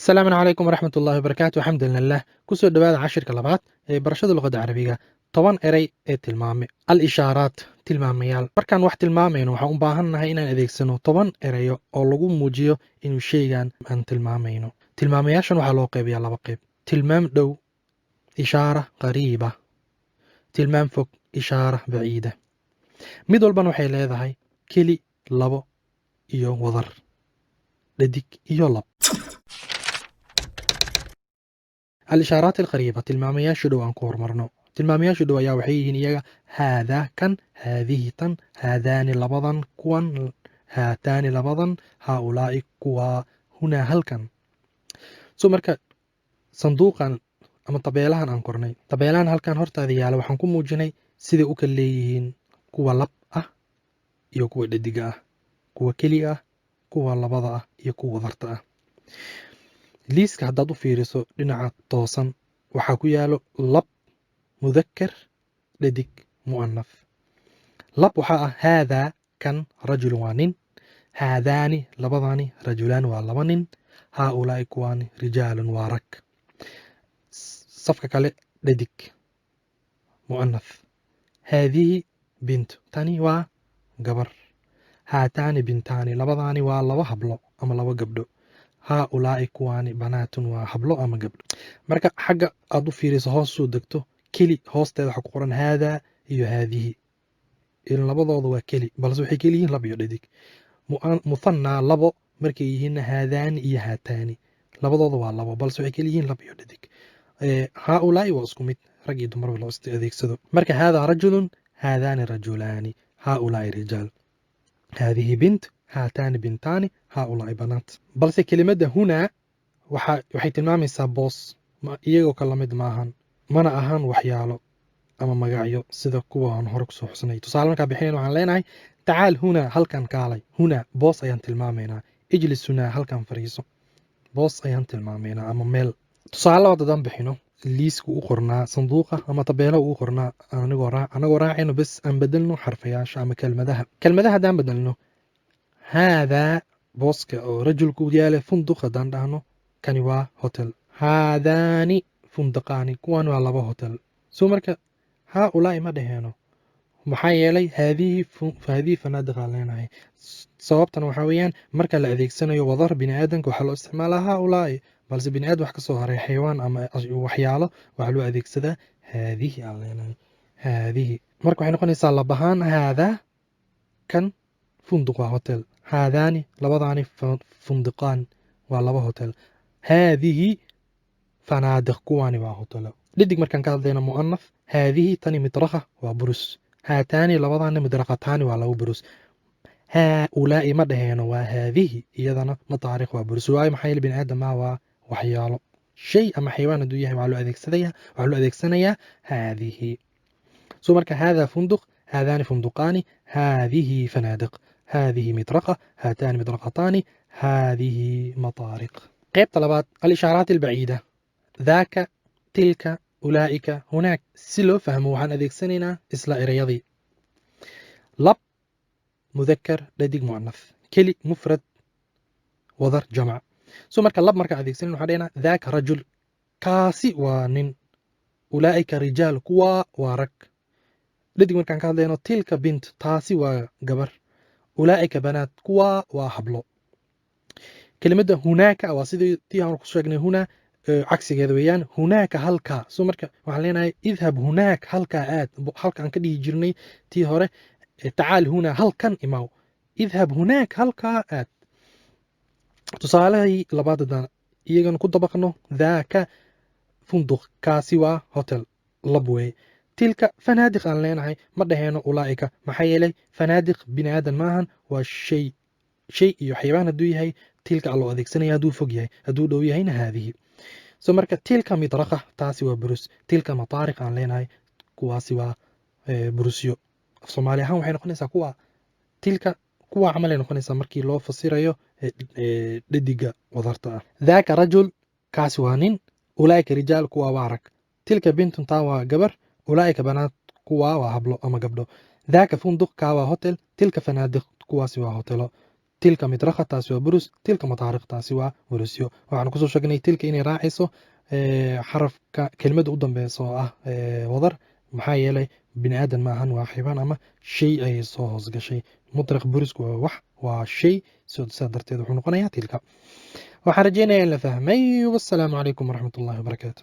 السلام عليكم ورحمة الله وبركاته. الحمد لله kusoo dhawaada cashirka labaad ee barashada luqadda carabiga. 10 erey ee tilmaame al-ishaaraat tilmaamayaal. markaan wax tilmaamayno waxaan u baahannahay inaan adeegsano 10 erayo oo lagu muujiyo inuu shaygan aan tilmaamayno. tilmaamayaashan waxaa loo qaybiyaa laba qayb: tilmaam dhow ishaara qariiba, tilmaam fog ishaara baciida. mid walbana waxay leedahay keli, labo iyo wadar, dhadig iyo lab. الإشارات القريبة tilmaamayaasha show aan ku hormarno. tilmaamayaasha show ayaa waxay yihiin iyaga haadaa kan, haadihi tan, haadaani labadan, kuwan, haataani labadan, haaulaa'i kuwaa, hunaa halkan. marka sanduuqan ama tabeelahan aan qornay, tabeelahan halkan hortaada yaala waxaan ku muujinay siday u kala leeyihiin kuwa lab ah iyo kuwa dhadiga ah, kuwa keli ah, kuwa labada ah iyo kuwa wadarta ah. liiska haddaad u fiiriso dhinaca toosan waxaa ku yaalo lab mudakar, dhadig mu'anaf. lab waxaa ah haadaa kan rajulun waa nin, haadaani labadani rajulaan waa laba nin, haaulaa'i kuwaani rijaalun waa rag. safka kale dhadig mu'anaf, haadihi bint tani waa gabar, haataani bintaani labadaani waa laba hablo ama laba gabdho, haaulaa'i kuwaani banaatun waa hablo ama gabdho. marka xagga aad u fiiriso hoos soo degto keli hoosteeda waxaa ku qoran haadaa iyo haadihi, labadooda waa keli balse waxay keli yihiin lab iyo dhadig. muthannaa labo markay yihiinna haadaani iyo haataani, labadooda waa labo balse waxay keli yihiin lab iyo dhadig. haaulaa'i waa isku mid, rag iyo dumar loo adeegsado. marka haadaa rajulun, haadaani rajulaani, haaulaa'i rijaal, haadihi bint, haataani bintaani, haaulaa'i banaat. balse kelimadda hunaa waxay tilmaamaysaa boos, iyagoo kala mid maahan, mana ahan waxyaalo ama magacyo sida kuwa aan hore kusoo xusnay. tusaale markaa bixinayn waxaan leenahay tacaal hunaa, halkan kaalay. hunaa boos ayaan tilmaamaynaa. ijlis hunaa, halkan fariiso. boos ayaan tilmaamaynaa ama meel. tusaale labaad haddaan bixino, liisku u qornaa sanduuqa ama tabeelo u qornaa anagoo raacayno bes aan bedelno xarfayaasha ama kelmadaha haddaan bedelno haadaa booska oo rajulku yaale funduq haddaan dhahno kani waa hotel, haadaani funduqaani kuwan waa laba hotel. marka haaulaa'i ma dhaheeno, maxaa yeelay haadihi fanaadiqaan leenahay. sababtana waxaa weeyaan marka la adeegsanayo wadar biniaadanka waxaa loo isticmaalaa haaulaa'i, balse biniaadam wax ka soo haray xayawaan ama waxyaalo waxaa loo adeegsadaa haadihi aan leenahay, haadihi. marka waxay noqonaysaa lab ahaan haadaa kan funduq waa hotel, haadaani labadaani funduqaan waa laba hotel, haadihi fanaadiq kuwaani waa hotelo. dhadig markaan ka hadlayna mu'anaf, haadihi tani midraqa waa burus, haataani labadaani midraqataani waa laba burus. haaulaa'i ma dhaheeno, waa haadihi iyadana mataariq waa burus. waayo maxaa yeele biniaadama waa waxyaalo, shay ama xayawaan hadduu yahay waxaa loo adeegsanayaa haadihi. marka haadaa funduq, haadaani funduqaani, haadihi fanaadiq, هذه مطرقة، هاتان مطرقتان، هذه مطارق. قيبة لبات الإشارات البعيدة، ذاك، تلك، أولئك، هناك. سلو فهموا عن أذيك سننا إسلاء رياضي. لب مذكر لديك مؤنث، كلي مفرد وذر جمع. مركا لب مركا أذيك سننا حدينا ذاك رجل كاسي ونن، أولئك رجال كوا ورك. لديك مركا كان تلك بنت تاسي وقبر، أولئك بنات كوا وحبلو. كلمة هناك أو سيدي تيها نقصنا هنا عكس هذا ويان هناك هلكا. مركا وعلينا اذهب هناك هلكا آت هلكا عن كده يجرني تي هوري تعال هنا هلكا إماو اذهب هناك هلكا آت. تصالحي لبعض دانا إيجان كنت بقنو ذاك فندق كاسوا هوتيل لبوي. تلك فنادق aan leenahay ma dhaheeno ulaa'ika maxaa yeelay fanaadiq bini aadan maahan, waa shay iyo xayawaan hadduu yahay tilka loo adeegsanaya, hadduu fog yahay, hadduu dhow yahayna haadihi. marka tilka midraqa taasi waa burus, tilka mataariq aan leenahay kuwaasi waa burusyo. af soomaali ahaan waxay noqonaysaa kuwa camal ay noqonaysaa markii loo fasirayo dhadiga wadarta ah. daaka rajul kaasi waa nin, ulaa'ika rijaal kuwa waa rag, tilka bintun taa waa gabar, أولئك بنات كوا وهبلو أما قبلو. ذاك فندق كوا هوتيل، تلك فنادق كواسي وهوتيلو. tilka midraqa taasi waa burus tilka mataariq taasi waa burusyo waxaan kusoo sheegnay tilka inay raacayso xarafka kelmadda u dambeysa oo ah wadar maxaa yeelay bini aadan ma ahan waa xibaan ama shay ayay soo hoosgashay mudraq burusku waa wax waa shay sidaa darteed wuxuu noqonayaa tilka waxaan rajeynayaa in la fahmay wassalaamu calaykum waraxmatullahi wabarakaatu